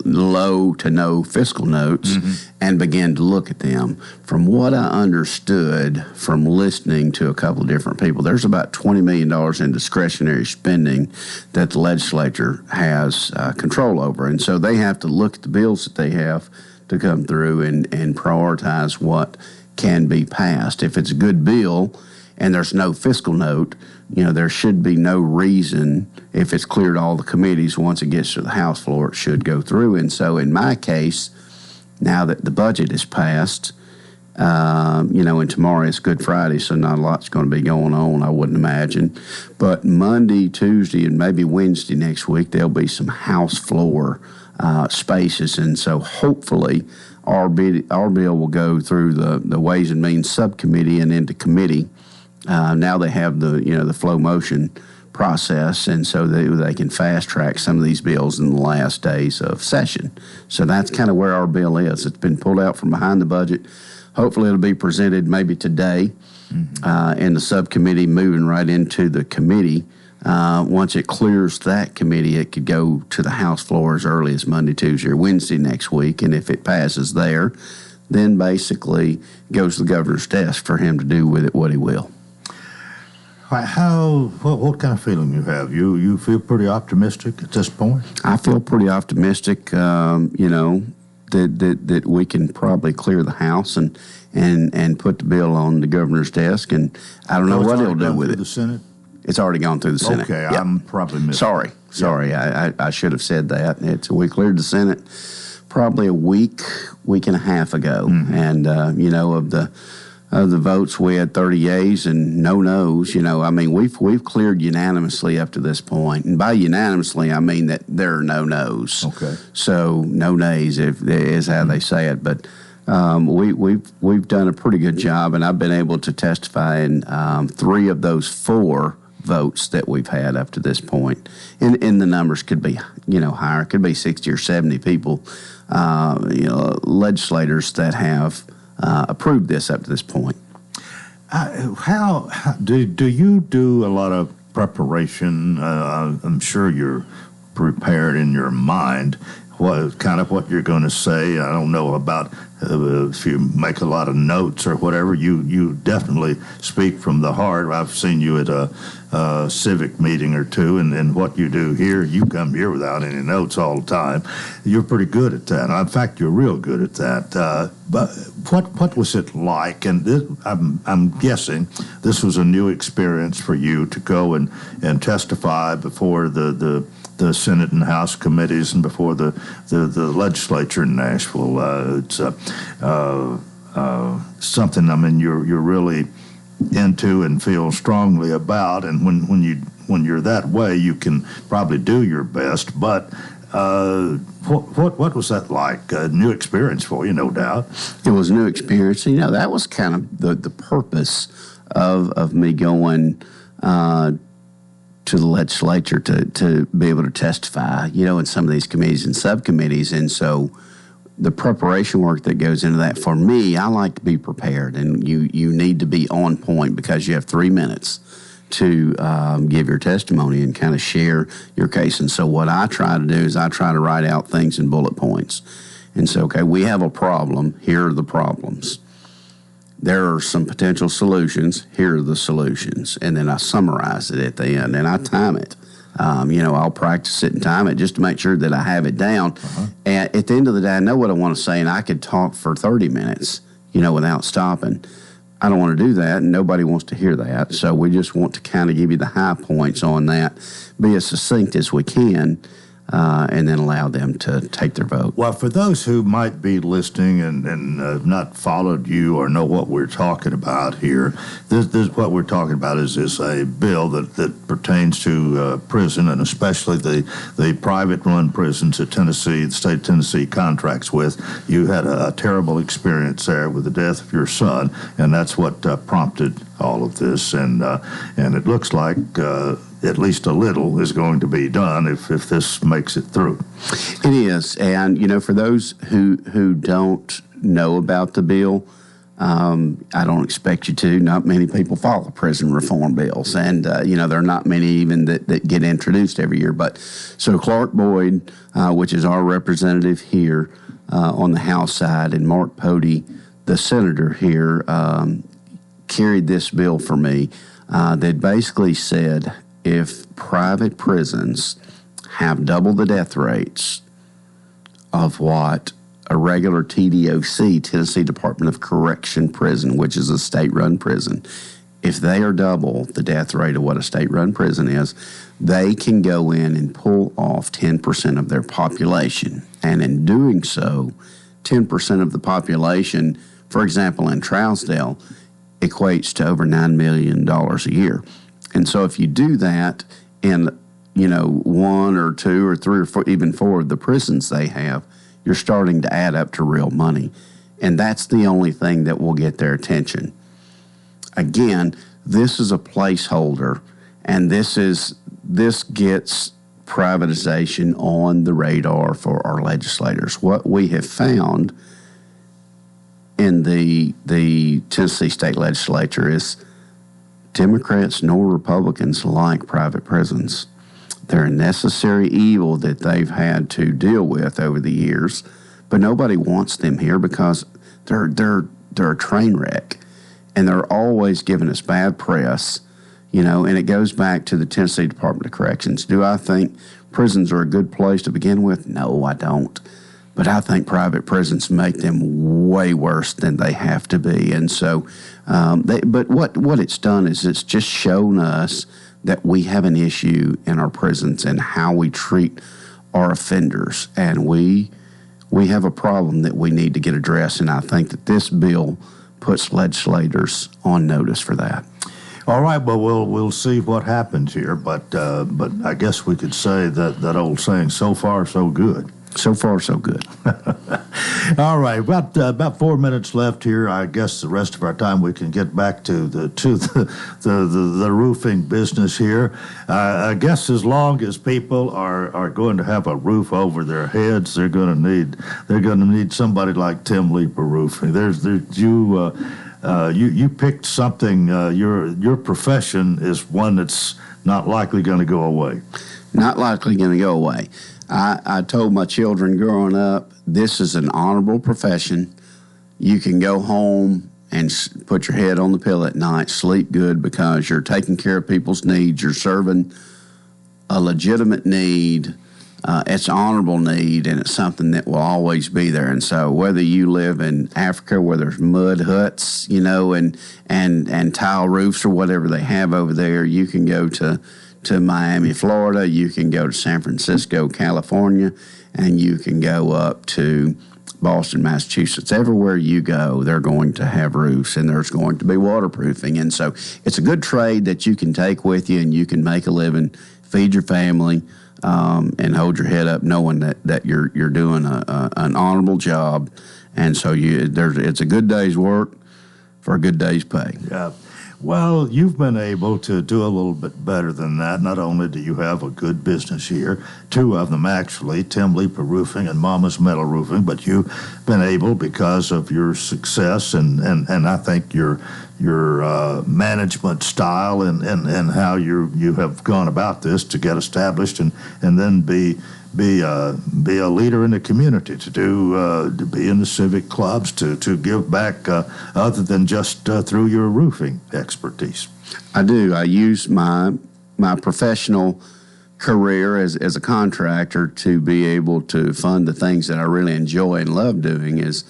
low to no fiscal notes and begin to look at them. From what I understood from listening to a couple of different people, there's about $20 million in discretionary spending that the legislature has control over. And so they have to look at the bills that they have to come through and prioritize what can be passed. If it's a good bill and there's no fiscal note, there should be no reason, if it's cleared all the committees, once it gets to the House floor, it should go through. And so in my case, now that the budget is passed, and tomorrow is Good Friday, so not a lot's going to be going on, I wouldn't imagine. But Monday, Tuesday, and maybe Wednesday next week, there'll be some House floor spaces. And so hopefully our bill will go through the Ways and Means Subcommittee and into committee. Now they have the flow motion process, and so they can fast track some of these bills in the last days of session. So that's kind of where our bill is. It's been pulled out from behind the budget. Hopefully it'll be presented maybe today in the subcommittee, moving right into the committee. Once it clears that committee, it could go to the House floor as early as Monday, Tuesday, or Wednesday next week, and if it passes there, then basically it goes to the governor's desk for him to do with it what he will. What kind of feeling you have? You feel pretty optimistic at this point? I feel pretty optimistic, that we can probably clear the House and put the bill on the governor's desk, and I don't know what he'll do with it. The Senate? It's already gone through the Senate. Okay, yep. I'm probably missing. Sorry. I should have said that. We cleared the Senate probably a week and a half ago, and of the votes, we had 30 yeas and no nos. We've cleared unanimously up to this point, and by unanimously, I mean that there are no nos. Okay. So no nays is how they say it, but we've done a pretty good job, and I've been able to testify in 3 of those 4 votes that we've had up to this point. And the numbers could be higher. It could be 60 or 70 people, legislators that have approved this up to this point. How do you do a lot of preparation? I'm sure you're prepared in your mind what you're going to say. I don't know about if you make a lot of notes or whatever. You definitely speak from the heart. I've seen you at a civic meeting or two, and what you do here, you come here without any notes all the time. You're pretty good at that. In fact, you're real good at that. But what was it like? And I'm guessing this was a new experience for you to go and testify before the Senate and House committees and before the legislature in Nashville. It's something you're really into and feel strongly about, and when you're that way, you can probably do your best. But what was that like? A new experience for you, no doubt. It was a new experience. That was kind of the purpose of me going to the legislature to be able to testify, in some of these committees and subcommittees. And so the preparation work that goes into that, for me, I like to be prepared, and you need to be on point because you have 3 minutes to give your testimony and kind of share your case. And so what I try to do is I try to write out things in bullet points. And so, okay, we have a problem. Here are the problems. There are some potential solutions. Here are the solutions. And then I summarize it at the end, and I time it. I'll practice it and time it just to make sure that I have it down. And at the end of the day, I know what I want to say, and I could talk for 30 minutes, without stopping. I don't want to do that, and nobody wants to hear that. So we just want to kind of give you the high points on that, be as succinct as we can. and then allow them to take their vote. Well, for those who might be listening and have not followed you or know what we're talking about here, this what we're talking about is a bill that pertains to prison, and especially the private-run prisons that the state of Tennessee contracts with. You had a terrible experience there with the death of your son, and that's what prompted all of this. And it looks like at least a little is going to be done if this makes it through. It is. And, for those who don't know about the bill, I don't expect you to. Not many people follow prison reform bills. And, there are not many even that get introduced every year. But so Clark Boyd, which is our representative here on the House side, and Mark Pody, the senator here, carried this bill for me that basically said, if private prisons have double the death rates of what a regular TDOC, Tennessee Department of Correction prison, which is a state-run prison, if they are double the death rate of what a state-run prison is, they can go in and pull off 10% of their population. And in doing so, 10% of the population, for example, in Trousdale, equates to over $9 million a year. And so if you do that in, one or two or three or four, even four of the prisons they have, you're starting to add up to real money. And that's the only thing that will get their attention. Again, this is a placeholder, and this gets privatization on the radar for our legislators. What we have found in the Tennessee State Legislature is Democrats nor Republicans like private prisons. They're a necessary evil that they've had to deal with over the years, but nobody wants them here because they're a train wreck, and they're always giving us bad press, and it goes back to the Tennessee Department of Corrections. Do I think prisons are a good place to begin with? No, I don't. But I think private prisons make them way worse than they have to be. And so, but what it's done is it's just shown us that we have an issue in our prisons and how we treat our offenders. And we have a problem that we need to get addressed. And I think that this bill puts legislators on notice for that. All right, well, we'll see what happens here. But I guess we could say that old saying, so far, so good. So far, so good. All right, about 4 minutes left here. I guess the rest of our time we can get back to the roofing business here. I guess as long as people are going to have a roof over their heads, they're going to need somebody like Tim Leeper Roofing. You picked something. Your profession is one that's not likely going to go away. Not likely going to go away. I told my children growing up, this is an honorable profession. You can go home and put your head on the pillow at night, sleep good, because you're taking care of people's needs. You're serving a legitimate need. It's an honorable need, and it's something that will always be there. And so whether you live in Africa where there's mud huts, and tile roofs or whatever they have over there, you can go to Miami, Florida, you can go to San Francisco, California, and you can go up to Boston, Massachusetts. Everywhere you go, they're going to have roofs, and there's going to be waterproofing. And so it's a good trade that you can take with you, and you can make a living, feed your family, and hold your head up knowing that you're doing an honorable job. And so it's a good day's work for a good day's pay. Yeah. Well, you've been able to do a little bit better than that. Not only do you have a good business here, two of them actually, Tim Leeper Roofing and Mama's Metal Roofing, but you've been able, because of your success and I think your management style and how you have gone about this to get established and then be a leader in the community, to be in the civic clubs, to give back other than just through your roofing expertise. I do. I use my professional career as a contractor to be able to fund the things that I really enjoy and love doing, is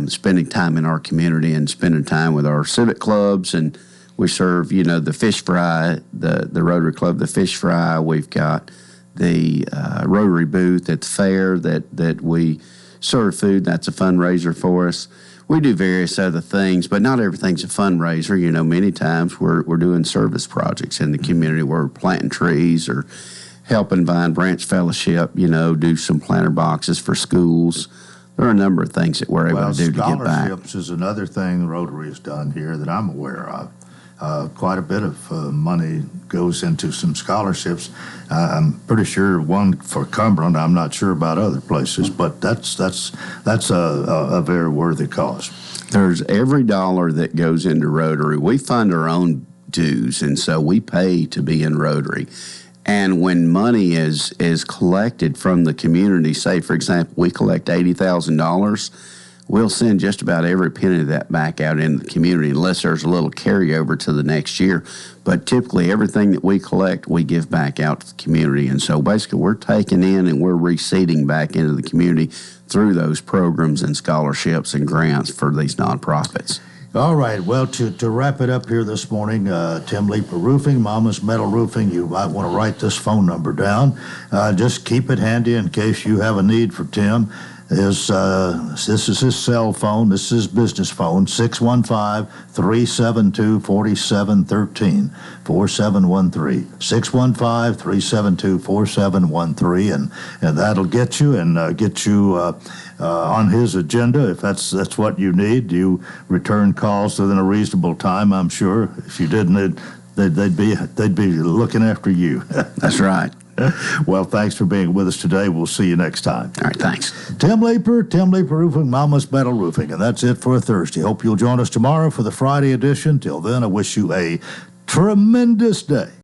spending time in our community and spending time with our civic clubs. And we serve, the Fish Fry, the Rotary Club, the Fish Fry. We've got Rotary booth at the fair that we serve food. That's a fundraiser for us. We do various other things, but not everything's a fundraiser. You know, many times we're doing service projects in the community. We're planting trees or helping Vine Branch Fellowship, you know, do some planter boxes for schools. There are a number of things that we're able to do to get back. Scholarships is another thing Rotary has done here that I'm aware of. Quite a bit of money goes into some scholarships. I'm pretty sure one for Cumberland. I'm not sure about other places, but that's a very worthy cause. There's every dollar that goes into Rotary. We fund our own dues, and so we pay to be in Rotary. And when money is collected from the community, say, for example, we collect $80,000, we'll send just about every penny of that back out in the community unless there's a little carryover to the next year. But typically everything that we collect, we give back out to the community. And so basically we're taking in and we're reseeding back into the community through those programs and scholarships and grants for these nonprofits. All right. Well, to wrap it up here this morning, Tim Leeper Roofing, Mama's Metal Roofing, you might want to write this phone number down. Just keep it handy in case you have a need for Tim. This is his cell phone. This is his business phone, 615-372-4713, 4713, 615-372-4713, and that'll get you on his agenda if that's what you need. You return calls within a reasonable time, I'm sure. If you didn't, they'd be looking after you. That's right. Well, thanks for being with us today. We'll see you next time. All right, thanks. Tim Leeper Roofing, Mama's Metal Roofing. And that's it for a Thursday. Hope you'll join us tomorrow for the Friday edition. Till then, I wish you a tremendous day.